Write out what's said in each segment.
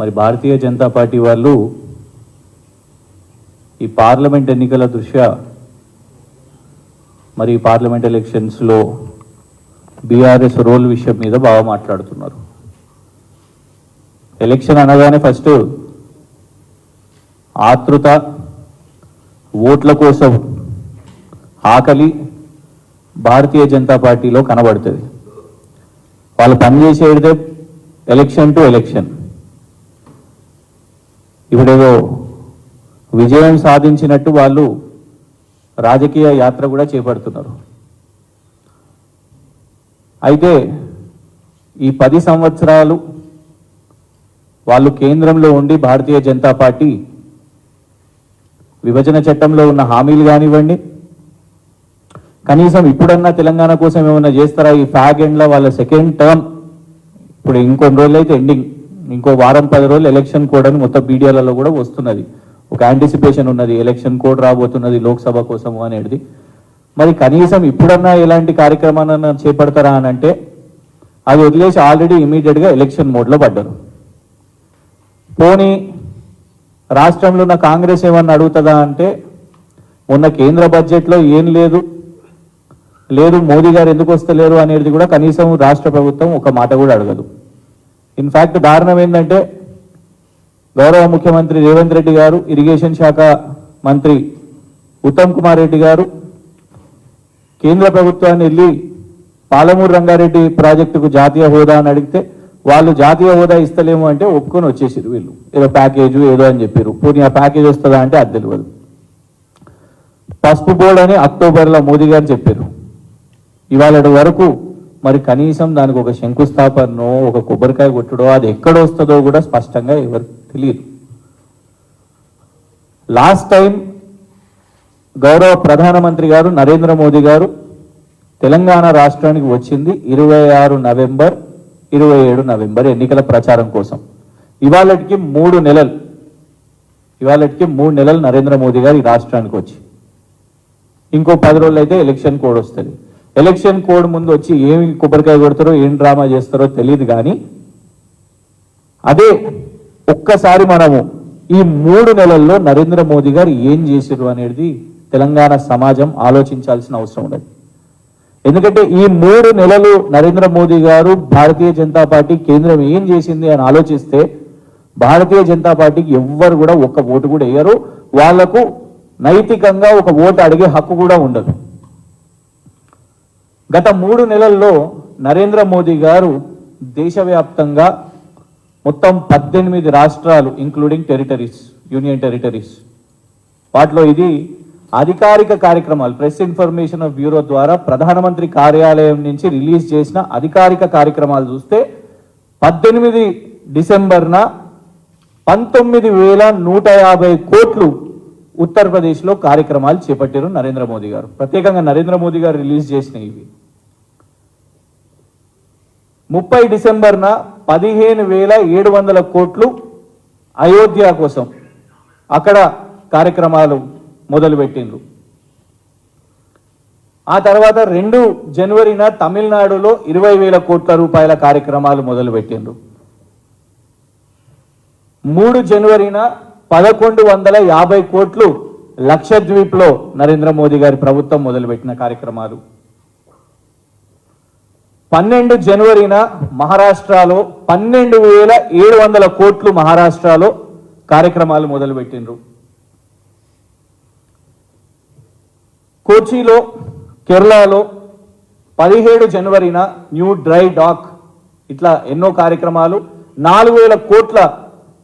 మరి భారతీయ జనతా పార్టీ వాళ్ళు ఈ పార్లమెంట్ ఎన్నికల దృష్ట్యా మరి పార్లమెంట్ ఎలక్షన్స్లో బీఆర్ఎస్ రోల్ విషయం మీద బాగా మాట్లాడుతున్నారు. ఎలక్షన్ అనగానే ఫస్ట్ ఆతృత, ఓట్ల కోసం ఆకలి భారతీయ జనతా పార్టీలో కనబడుతుంది. వాళ్ళు పనిచేసేదే ఎలక్షన్ టు ఎలక్షన్. ఇప్పుడేదో విజయం సాధించినట్టు వాళ్ళు రాజకీయ యాత్ర కూడా చేపడుతున్నారు. అయితే ఈ 10 సంవత్సరాలు వాళ్ళు కేంద్రంలో ఉండి భారతీయ జనతా పార్టీ విభజన చట్టంలో ఉన్న హామీలు కానివ్వండి, కనీసం ఇప్పుడన్నా తెలంగాణ కోసం ఏమైనా చేస్తారా? ఈ ఫ్యాగ్ ఎండ్లో వాళ్ళ సెకండ్ టర్మ్ ఇప్పుడు ఇంకొన్ని రోజులు అయితే ఎండింగ్, ఇంకో వారం 10 రోజులు ఎలక్షన్ కోడ్ అని మొత్తం మీడియాలలో కూడా వస్తున్నది. ఒక యాంటిసిపేషన్ ఉన్నది, ఎలక్షన్ కోడ్ రాబోతున్నది లోక్సభ కోసము అనేది. మరి కనీసం ఇప్పుడన్నా ఎలాంటి కార్యక్రమాన్ని చేపడతారా అని అంటే అది వదిలేసి ఆల్రెడీ ఇమీడియట్గా ఎలక్షన్ మోడ్లో పడ్డారు. పోనీ రాష్ట్రంలో ఉన్న కాంగ్రెస్ ఏమన్నా అడుగుతుందా అంటే మొన్న కేంద్ర బడ్జెట్లో ఏం లేదు మోదీ గారు ఎందుకు వస్తలేరు అనేది కూడా కనీసం రాష్ట్ర ప్రభుత్వం ఒక మాట కూడా అడగదు. ఇన్ఫ్యాక్ట్ దారుణం ఏంటంటే గౌరవ ముఖ్యమంత్రి రేవంత్ రెడ్డి గారు, ఇరిగేషన్ శాఖ మంత్రి ఉత్తమ్ కుమార్ రెడ్డి గారు కేంద్ర ప్రభుత్వాన్ని వెళ్ళి పాలమూరు రంగారెడ్డి ప్రాజెక్టుకు జాతీయ హోదా అని అడిగితే వాళ్ళు జాతీయ హోదా ఇస్తలేము అంటే ఒప్పుకొని వచ్చేసారు. వీళ్ళు ఏదో ప్యాకేజు ఏదో అని చెప్పారు. పోనీ ఆ ప్యాకేజ్ వస్తుందా అంటే అది తెలియదు. పసుపు బోర్డు అని అక్టోబర్లో మోదీ గారు చెప్పారు. ఇవాళ వరకు మరి కనీసం దానికి ఒక శంకుస్థాపనో ఒక కొబ్బరికాయ కొట్టుడో అది ఎక్కడ వస్తుందో కూడా స్పష్టంగా ఎవరికి తెలియదు. లాస్ట్ టైం గౌరవ ప్రధానమంత్రి గారు నరేంద్ర మోదీ గారు తెలంగాణ రాష్ట్రానికి వచ్చింది 26 నవంబర్ 27 నవంబర్ ఎన్నికల ప్రచారం కోసం. ఇవాళకి 3 నెలలు నరేంద్ర మోదీ గారు ఈ రాష్ట్రానికి వచ్చి ఇంకో 10 రోజులు అయితే ఎలక్షన్ కోడ్ వస్తుంది. ఎలక్షన్ కోడ్ ముందు వచ్చి ఏమి కొబ్బరికాయ కొడతారో ఏం డ్రామా చేస్తారో తెలియదు. కానీ అదే ఒక్కసారి మనము ఈ 3 నెలల్లో నరేంద్ర మోదీ గారు ఏం చేశారు అనేది తెలంగాణ సమాజం ఆలోచించాల్సిన అవసరం ఉన్నది. ఎందుకంటే ఈ 3 నెలలు నరేంద్ర మోదీ గారు భారతీయ జనతా పార్టీ కేంద్రం ఏం చేసింది అని ఆలోచిస్తే భారతీయ జనతా పార్టీకి ఎవ్వరు కూడా ఒక్క ఓటు కూడా వేయరు. వాళ్లకు నైతికంగా ఒక ఓటు అడిగే హక్కు కూడా ఉండదు. గత 3 నెలల్లో నరేంద్ర మోదీ గారు దేశవ్యాప్తంగా మొత్తం 18 రాష్ట్రాలు ఇంక్లూడింగ్ టెరిటరీస్, యూనియన్ టెరిటరీస్, వాటిలో ఇది అధికారిక కార్యక్రమాలు ప్రెస్ ఇన్ఫర్మేషన్ బ్యూరో ద్వారా ప్రధానమంత్రి కార్యాలయం నుంచి రిలీజ్ చేసిన అధికారిక కార్యక్రమాలు చూస్తే 18 డిసెంబర్న 19,150 కోట్లు ఉత్తరప్రదేశ్లో కార్యక్రమాలు చేపట్టారు నరేంద్ర మోదీ గారు. ప్రత్యేకంగా నరేంద్ర మోదీ గారు రిలీజ్ చేసిన ఇవి 30 డిసెంబర్న 15,700 కోట్లు అయోధ్య కోసం అక్కడ కార్యక్రమాలు మొదలుపెట్టిండ్రు. ఆ తర్వాత 2 జనవరిన తమిళనాడులో 20,000 కోట్ల రూపాయల కార్యక్రమాలు మొదలుపెట్టిండ్రు. 3 జనవరిన 1,150 కోట్లు లక్షద్వీప్లో నరేంద్ర మోదీ గారి ప్రభుత్వం మొదలుపెట్టిన కార్యక్రమాలు. 12 జనవరిన మహారాష్ట్రలో 12,700 కోట్లు మహారాష్ట్రలో కార్యక్రమాలు మొదలుపెట్టిండ్రు. కోచిలో కేరళలో 17 జనవరిన న్యూ డ్రై డాక్, ఇట్లా ఎన్నో కార్యక్రమాలు 4,000 కోట్ల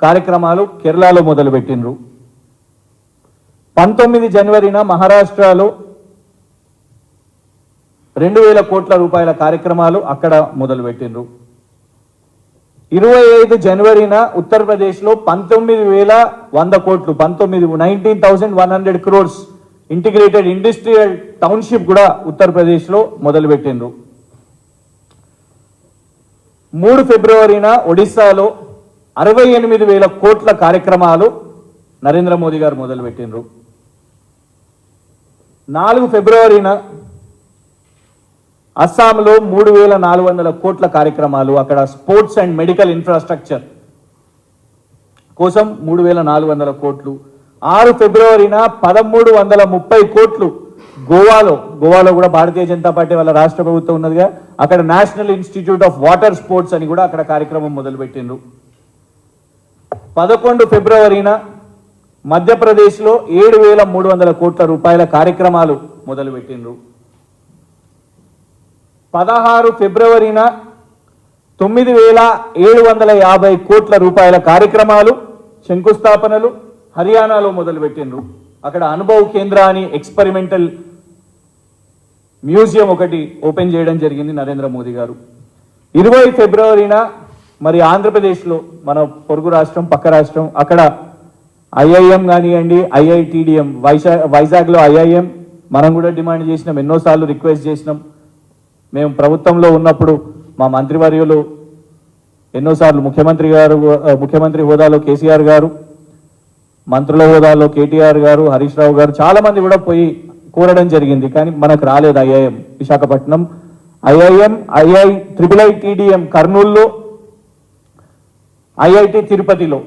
కార్యక్రమాలు కేరళలో మొదలుపెట్టిండ్రు. 19 జనవరిన మహారాష్ట్రలో 2,000 కోట్ల రూపాయల కార్యక్రమాలు అక్కడ మొదలుపెట్టిండ్రు. 25 జనవరిన ఉత్తరప్రదేశ్లో 19,100 కోట్లు 19,100 crores ఇంటిగ్రేటెడ్ ఇండస్ట్రియల్ టౌన్షిప్ కూడా ఉత్తరప్రదేశ్లో మొదలుపెట్టిండ్రు. 3 ఫిబ్రవరిన ఒడిశాలో 68,000 కోట్ల కార్యక్రమాలు నరేంద్ర మోదీ గారు మొదలుపెట్టిండ్రు. 4 ఫిబ్రవరిన అస్సాంలో 3,400 కోట్ల కార్యక్రమాలు, అక్కడ స్పోర్ట్స్ అండ్ మెడికల్ ఇన్ఫ్రాస్ట్రక్చర్ కోసం 3,400 కోట్లు. 6 ఫిబ్రవరిన 1,330 కోట్లు గోవాలో కూడా భారతీయ జనతా పార్టీ వాళ్ళ రాష్ట్ర ప్రభుత్వం ఉన్నదిగా, అక్కడ national institute of water sports అని కూడా అక్కడ కార్యక్రమం మొదలుపెట్టిండ్రు. 11 ఫిబ్రవరిన మధ్యప్రదేశ్లో 7,300 కోట్ల రూపాయల కార్యక్రమాలు మొదలుపెట్టిండ్రు. 16 ఫిబ్రవరిన 9,750 కోట్ల రూపాయల కార్యక్రమాలు శంకుస్థాపనలు హర్యానాలో మొదలుపెట్టిండ్రు. అక్కడ అనుభవ్ కేంద్ర అని ఎక్స్పెరిమెంటల్ మ్యూజియం ఒకటి ఓపెన్ చేయడం జరిగింది నరేంద్ర మోదీ గారు. 20 ఫిబ్రవరిన మరి ఆంధ్రప్రదేశ్లో మన పొరుగు రాష్ట్రం పక్క రాష్ట్రం అక్కడ ఐఐఎం కానివ్వండి, ఐఐటిడిఎం వైజాగ్లో ఐఐఎం మనం కూడా డిమాండ్ చేసినాం, ఎన్నోసార్లు రిక్వెస్ట్ చేసినాం. మేము ప్రభుత్వంలో ఉన్నప్పుడు మా మంత్రివర్యులు ఎన్నోసార్లు ముఖ్యమంత్రి హోదాలో కేసీఆర్ గారు, మంత్రుల హోదాలో కేటీఆర్ గారు, హరీష్ రావు గారు చాలా మంది కూడా పోయి కోరడం జరిగింది. కానీ మనకు రాలేదు. ఐఐఎం విశాఖపట్నం, ఐఐఎం IIITDM కర్నూలులో, ఐఐటి తిరుపతిలో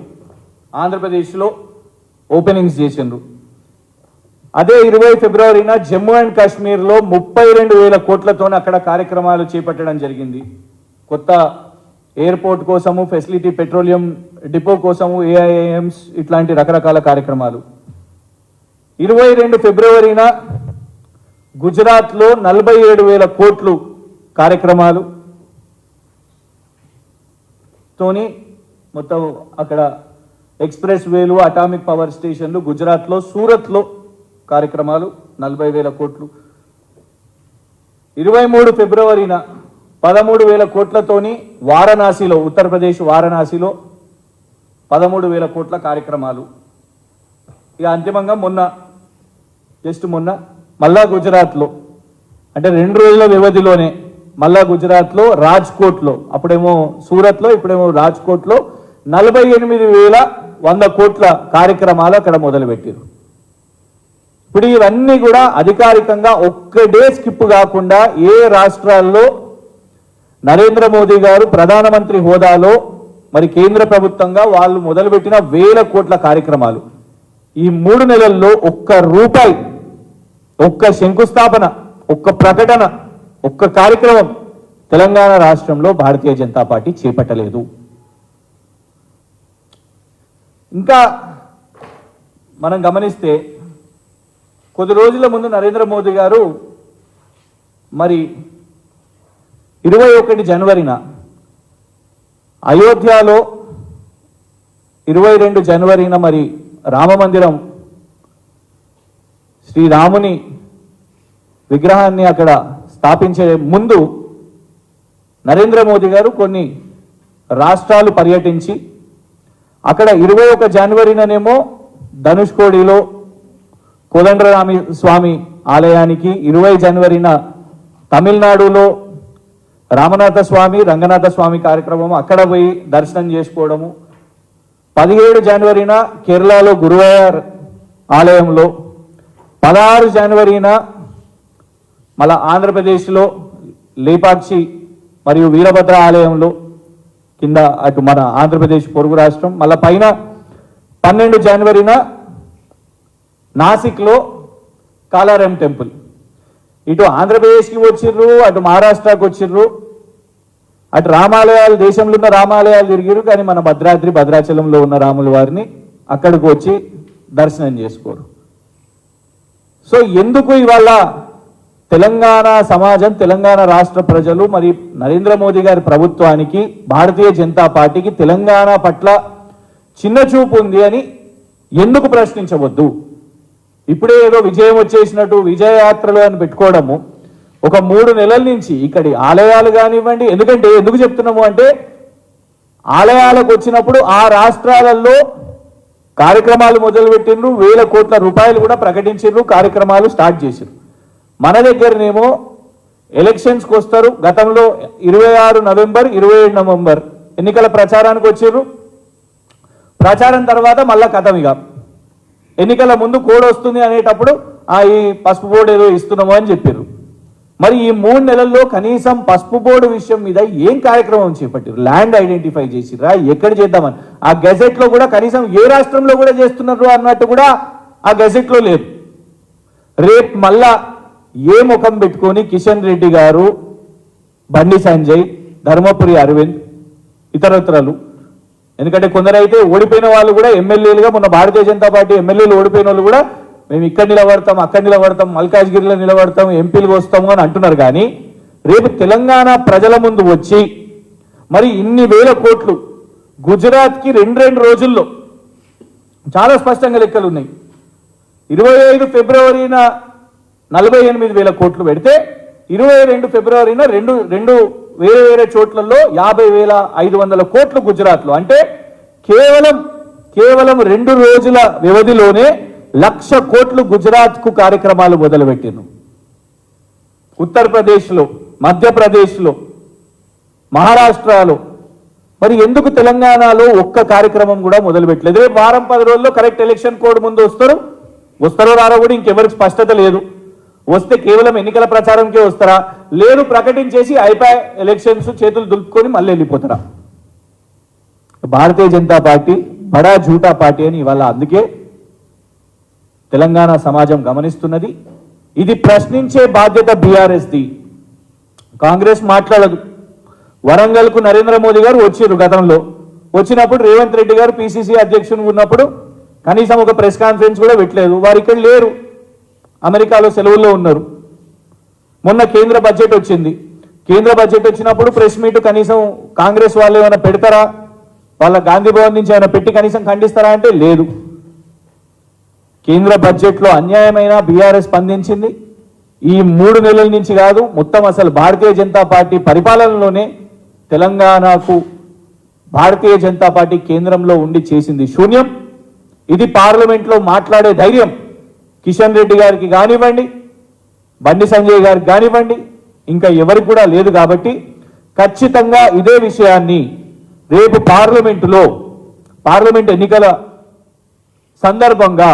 ఆంధ్రప్రదేశ్లో ఓపెనింగ్స్ చేసిండ్రు. అదే 20 ఫిబ్రవరిన జమ్మూ అండ్ కాశ్మీర్లో 32,000 కోట్లతో అక్కడ కార్యక్రమాలు చేపట్టడం జరిగింది. కొత్త ఎయిర్పోర్ట్ కోసము, ఫెసిలిటీ పెట్రోలియం డిపో కోసము, AIIMs ఇట్లాంటి రకరకాల కార్యక్రమాలు. 22 ఫిబ్రవరిన గుజరాత్లో 47,000 కోట్లు కార్యక్రమాలు తోని మొత్తం అక్కడ ఎక్స్ప్రెస్ వేలు, అటామిక్ పవర్ స్టేషన్లు, గుజరాత్లో సూరత్లో కార్యక్రమాలు 40,000 కోట్లు. 23 ఫిబ్రవరిన 13,000 కోట్లతోని వారణాసిలో, ఉత్తరప్రదేశ్ వారణాసిలో 13,000 కోట్ల కార్యక్రమాలు. ఇక అంతిమంగా మొన్న మళ్ళా గుజరాత్లో, అంటే 2 రోజుల వ్యవధిలోనే మళ్ళా గుజరాత్లో రాజ్కోట్లో, అప్పుడేమో సూరత్లో, ఇప్పుడేమో రాజ్కోట్లో 48,100 కోట్ల కార్యక్రమాలు అక్కడ మొదలుపెట్టారు. ఇప్పుడు ఇవన్నీ కూడా అధికారికంగా ఒక్క డే స్కిప్ కాకుండా ఏ రాష్ట్రాల్లో నరేంద్ర మోదీ గారు ప్రధానమంత్రి హోదాలో మరి కేంద్ర ప్రభుత్వంగా వాళ్ళు మొదలుపెట్టిన 1,000 కోట్ల కార్యక్రమాలు ఈ 3 నెలల్లో ఒక్క రూపాయి, ఒక్క శంకుస్థాపన, ఒక్క ప్రకటన, ఒక్క కార్యక్రమం తెలంగాణ రాష్ట్రంలో భారతీయ జనతా పార్టీ చేపట్టలేదు. ఇంకా మనం గమనిస్తే కొద్ది రోజుల ముందు నరేంద్ర మోదీ గారు మరి 21 జనవరిన అయోధ్యలో, 22 జనవరిన మరి రామమందిరం శ్రీరాముని విగ్రహాన్ని అక్కడ స్థాపించే ముందు నరేంద్ర మోదీ గారు కొన్ని రాష్ట్రాలు పర్యటించి అక్కడ 21 జనవరినేమో ధనుష్కోడిలో కోదండరామి స్వామి ఆలయానికి, 20 జనవరిన తమిళనాడులో రామనాథ స్వామి, రంగనాథ స్వామి కార్యక్రమం అక్కడ పోయి దర్శనం చేసుకోవడము, 17 జనవరిన కేరళలో గురువాయూర్ ఆలయంలో, 16 జనవరిన మళ్ళా ఆంధ్రప్రదేశ్లో లేపాక్షి మరియు వీరభద్ర ఆలయంలో కింద అటు మన ఆంధ్రప్రదేశ్ పొరుగు రాష్ట్రం, మళ్ళా పైన 12 జనవరిన నాసిక్లో కాలారాం టెంపుల్. ఇటు ఆంధ్రప్రదేశ్కి వచ్చిర్రు, అటు మహారాష్ట్రకి వచ్చిర్రు, అటు రామాలయాలు, దేశంలో ఉన్న రామాలయాలు తిరిగిరు. కానీ మన భద్రాచలంలో ఉన్న రాముల వారిని అక్కడికి వచ్చి దర్శనం చేసుకోరు. సో ఎందుకు ఇవాళ తెలంగాణ సమాజం, తెలంగాణ రాష్ట్ర ప్రజలు మరి నరేంద్ర మోదీ గారి ప్రభుత్వానికి, భారతీయ జనతా పార్టీకి తెలంగాణ పట్ల చిన్న చూపు ఉంది అని ఎందుకు ప్రశ్నించవద్దు? ఇప్పుడే ఏదో విజయం వచ్చేసినట్టు విజయయాత్రలు అని పెట్టుకోవడము, ఒక 3 నెలల నుంచి ఇక్కడి ఆలయాలు కానివ్వండి. ఎందుకు చెప్తున్నాము అంటే ఆలయాలకు వచ్చినప్పుడు ఆ రాష్ట్రాలలో కార్యక్రమాలు మొదలుపెట్టిండ్రు, 1,000 కోట్ల రూపాయలు కూడా ప్రకటించారు, కార్యక్రమాలు స్టార్ట్ చేశారు. మన దగ్గరనేమో ఎలక్షన్స్కి వస్తారు. గతంలో 26 నవంబర్ 27 నవంబర్ ఎన్నికల ప్రచారానికి వచ్చారు. ప్రచారం తర్వాత మళ్ళా కథం. ఇక ఎన్నికల ముందు కోడ్ వస్తుంది అనేటప్పుడు ఈ పసుపు బోర్డు ఏదో ఇస్తున్నాము అని చెప్పారు. మరి ఈ 3 నెలల్లో కనీసం పసుపు బోర్డు విషయం మీద ఏం కార్యక్రమం చేపట్టారు? ల్యాండ్ ఐడెంటిఫై చేసిరా? ఎక్కడ చేద్దామని ఆ గెజెట్ లో కూడా కనీసం ఏ రాష్ట్రంలో కూడా చేస్తున్నారు అన్నట్టు కూడా ఆ గెజెట్ లో లేదు. రేపు మళ్ళా ఏ ముఖం పెట్టుకొని కిషన్ రెడ్డి గారు, బండి సంజయ్, ధర్మపురి అరవింద్, ఇతరత్రలు, ఎందుకంటే కొందరైతే ఓడిపోయిన వాళ్ళు కూడా ఎమ్మెల్యేలుగా, మొన్న భారతీయ జనతా పార్టీ ఎమ్మెల్యేలు ఓడిపోయిన వాళ్ళు కూడా మేము ఇక్కడ నిలబడతాం, అక్కడ నిలబడతాం, మల్కాజ్గిరిలో నిలబడతాం, ఎంపీలు వస్తాము అని అంటున్నారు. కానీ రేపు తెలంగాణ ప్రజల ముందు వచ్చి మరి ఇన్ని వేల కోట్లు గుజరాత్కి 2 రోజుల్లో చాలా స్పష్టంగా లెక్కలు ఉన్నాయి. 25 ఫిబ్రవరిన 48,000 కోట్లు పెడితే 22 ఫిబ్రవరిన రెండు వేరే వేరే చోట్లలో 50,500 కోట్లు గుజరాత్లో. అంటే కేవలం 2 రోజుల వ్యవధిలోనే 1,00,000 కోట్లు గుజరాత్కు కార్యక్రమాలు మొదలుపెట్టారు. ఉత్తరప్రదేశ్లో, మధ్యప్రదేశ్లో, మహారాష్ట్రలో మరి ఎందుకు తెలంగాణలో ఒక్క కార్యక్రమం కూడా మొదలుపెట్టలేదు? రేపు వారం 10 రోజుల్లో కరెక్ట్ ఎలక్షన్ కోడ్ ముందు వస్తారో రారో కూడా ఇంకెవరికి స్పష్టత లేదు. వస్తే కేవలం ఎన్నికల ప్రచారంకే వస్తారా, లేదు ప్రకటించేసి అయిపోయి ఎలక్షన్స్ చేతులు దులుపుకొని మళ్ళీ వెళ్ళిపోతారా? భారతీయ జనతా పార్టీ బడా జూటా పార్టీ అని ఇవాళ అందుకే తెలంగాణ సమాజం గమనిస్తున్నది. ఇది ప్రశ్నించే బాధ్యత బీఆర్ఎస్ది. కాంగ్రెస్ మాట్లాడదు. వరంగల్కు నరేంద్ర మోదీ గారు వచ్చారు గతంలో. వచ్చినప్పుడు రేవంత్ రెడ్డి గారు పిసిసి అధ్యక్షుడు ఉన్నప్పుడు కనీసం ఒక ప్రెస్ కాన్ఫరెన్స్ కూడా పెట్టలేదు. వారు ఇక్కడ లేరు, అమెరికాలో సెలవుల్లో ఉన్నారు. మొన్న కేంద్ర బడ్జెట్ వచ్చింది. కేంద్ర బడ్జెట్ వచ్చినప్పుడు ప్రెస్ మీట్ కనీసం కాంగ్రెస్ వాళ్ళు ఏమైనా పెడతారా, వాళ్ళ గాంధీ భవన్ నుంచి ఏమైనా పెట్టి కనీసం ఖండిస్తారా అంటే లేదు. కేంద్ర బడ్జెట్లో అన్యాయమైన బీఆర్ఎస్ స్పందించింది. ఈ 3 నెలల నుంచి కాదు, మొత్తం అసలు భారతీయ జనతా పార్టీ పరిపాలనలోనే తెలంగాణకు భారతీయ జనతా పార్టీ కేంద్రంలో ఉండి చేసింది శూన్యం. ఇది పార్లమెంట్లో మాట్లాడే ధైర్యం కిషన్ రెడ్డి గారికి కానివ్వండి, బండి సంజయ్ గారికి కానివ్వండి, ఇంకా ఎవరికి కూడా లేదు. కాబట్టి ఖచ్చితంగా ఇదే విషయాన్ని రేపు పార్లమెంట్ ఎన్నికల సందర్భంగా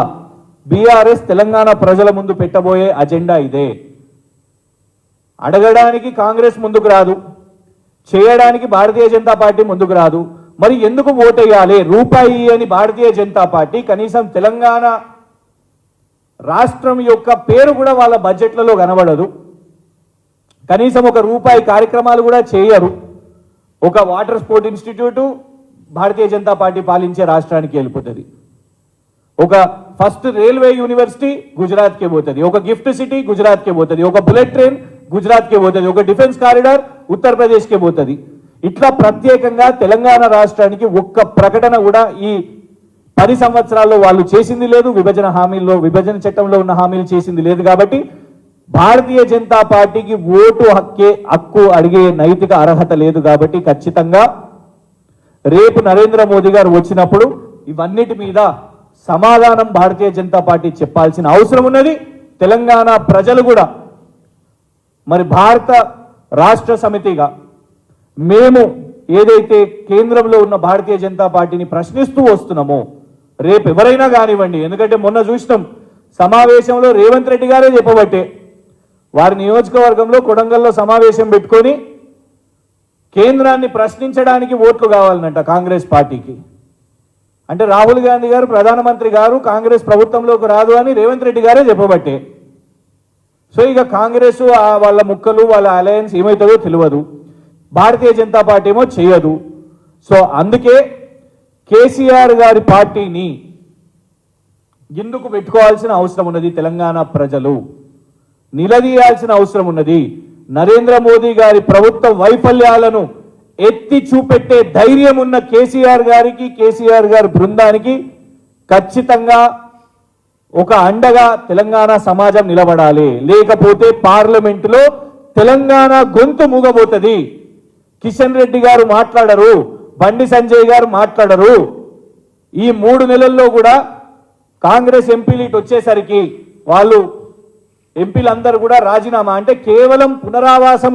బీఆర్ఎస్ తెలంగాణ ప్రజల ముందు పెట్టబోయే అజెండా ఇదే. అడగడానికి కాంగ్రెస్ ముందుకు రాదు, చేయడానికి భారతీయ జనతా పార్టీ ముందుకు రాదు. మరి ఎందుకు ఓటేయాలి? రూపాయి అని భారతీయ జనతా పార్టీ కనీసం తెలంగాణ రాష్ట్రం యొక్క పేరు కూడా వాళ్ళ బడ్జెట్లలో కనబడదు. కనీసం ఒక రూపాయి కార్యక్రమాలు కూడా చేయరు. ఒక water sport institute Bharatiya Janata party పాలించే రాష్ట్రానికి వెళ్ళిపోతుంది. ఒక ఫస్ట్ రైల్వే యూనివర్సిటీ గుజరాత్కే పోతుంది. ఒక గిఫ్ట్ సిటీ గుజరాత్కే పోతుంది. ఒక బుల్లెట్ ట్రైన్ గుజరాత్కే పోతుంది. ఒక డిఫెన్స్ కారిడార్ ఉత్తరప్రదేశ్కే పోతుంది. ఇట్లా ప్రత్యేకంగా తెలంగాణ రాష్ట్రానికి ఒక్క ప్రకటన కూడా ఈ 10 సంవత్సరాల్లో వాళ్ళు చేసింది లేదు. విభజన చట్టంలో ఉన్న హామీలు చేసింది లేదు. కాబట్టి భారతీయ జనతా పార్టీకి ఓటు హక్కు అడిగే నైతిక అర్హత లేదు. కాబట్టి ఖచ్చితంగా రేపు నరేంద్ర మోదీ గారు వచ్చినప్పుడు ఇవన్నిటి మీద సమాధానం భారతీయ జనతా పార్టీ చెప్పాల్సిన అవసరం ఉన్నది. తెలంగాణ ప్రజలు కూడా మరి భారత రాష్ట్ర సమితిగా మేము ఏదైతే కేంద్రంలో ఉన్న భారతీయ జనతా పార్టీని ప్రశ్నిస్తూ వస్తున్నామో రేపు ఎవరైనా కానివ్వండి, ఎందుకంటే మొన్న చూసినాం సమావేశంలో రేవంత్ రెడ్డి గారే చెప్పబట్టే వారి నియోజకవర్గంలో కొడంగల్లో సమావేశం పెట్టుకొని కేంద్రాన్ని ప్రశ్నించడానికి ఓట్లు కావాలనంట కాంగ్రెస్ పార్టీకి. అంటే రాహుల్ గాంధీ గారు ప్రధానమంత్రి గారు కాంగ్రెస్ ప్రభుత్వంలోకి రాదు అని రేవంత్ రెడ్డి గారే చెప్పబట్టే. సో ఇక కాంగ్రెస్ వాళ్ళ ముక్కలు వాళ్ళ అలయన్స్ ఏమవుతుందో తెలియదు, భారతీయ జనతా పార్టీ ఏమో చేయదు. సో అందుకే కేసీఆర్ గారి పార్టీని ఎందుకు పెట్టుకోవాల్సిన అవసరం ఉన్నది, తెలంగాణ ప్రజలు నిలదీయాల్సిన అవసరం ఉన్నది. నరేంద్ర మోదీ గారి ప్రభుత్వ వైఫల్యాలను ఎత్తి చూపెట్టే ధైర్యం ఉన్న కేసీఆర్ గారికి, కేసీఆర్ గారి బృందానికి ఖచ్చితంగా ఒక అండగా తెలంగాణ సమాజం నిలబడాలి. లేకపోతే పార్లమెంటులో తెలంగాణ గొంతు మూగబోతుంది. కిషన్ రెడ్డి గారు మాట్లాడరు, బండి సంజయ్ గారు మాట్లాడరు. ఈ 3 నెలల్లో కూడా కాంగ్రెస్ ఎంపీలు ఇటు వచ్చేసరికి వాళ్ళు ఎంపీలందరూ కూడా రాజీనామా, అంటే కేవలం పునరావాసం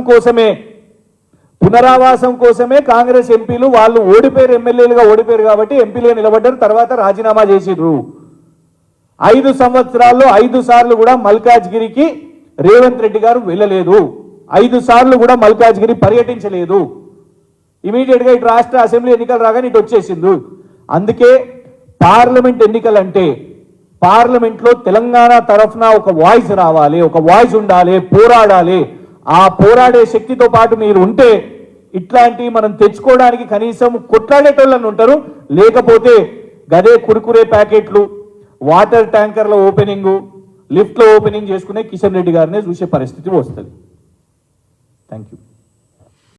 కోసమే కాంగ్రెస్ ఎంపీలు వాళ్ళు ఓడిపోయారు, ఎమ్మెల్యేలుగా ఓడిపోయారు కాబట్టి ఎంపీలుగా నిలబడ్డారు, తర్వాత రాజీనామా చేసిర్రు. 5 సంవత్సరాల్లో 5 సార్లు కూడా మల్కాజ్గిరికి రేవంత్ రెడ్డి గారు వెళ్ళలేదు. 5 సార్లు కూడా మల్కాజ్గిరి పర్యటించలేదు. ఇమీడియట్ గా ఇటు రాష్ట్ర అసెంబ్లీ ఎన్నికలు రాగానే ఇటు వచ్చేసింది. అందుకే పార్లమెంట్ ఎన్నికలంటే పార్లమెంట్ లో తెలంగాణ తరఫున ఒక వాయిస్ రావాలి, ఒక వాయిస్ ఉండాలి, పోరాడాలి. ఆ పోరాడే శక్తితో పాటు మీరు ఉంటే ఇట్లాంటివి మనం తెచ్చుకోవడానికి కనీసం కొట్లాడేటోళ్ళని ఉంటారు. లేకపోతే గదే కురుకురే ప్యాకెట్లు, వాటర్ ట్యాంకర్ల ఓపెనింగ్, లిఫ్ట్లో ఓపెనింగ్ చేసుకునే కిషన్ రెడ్డి గారినే చూసే పరిస్థితి వస్తుంది. Thank you.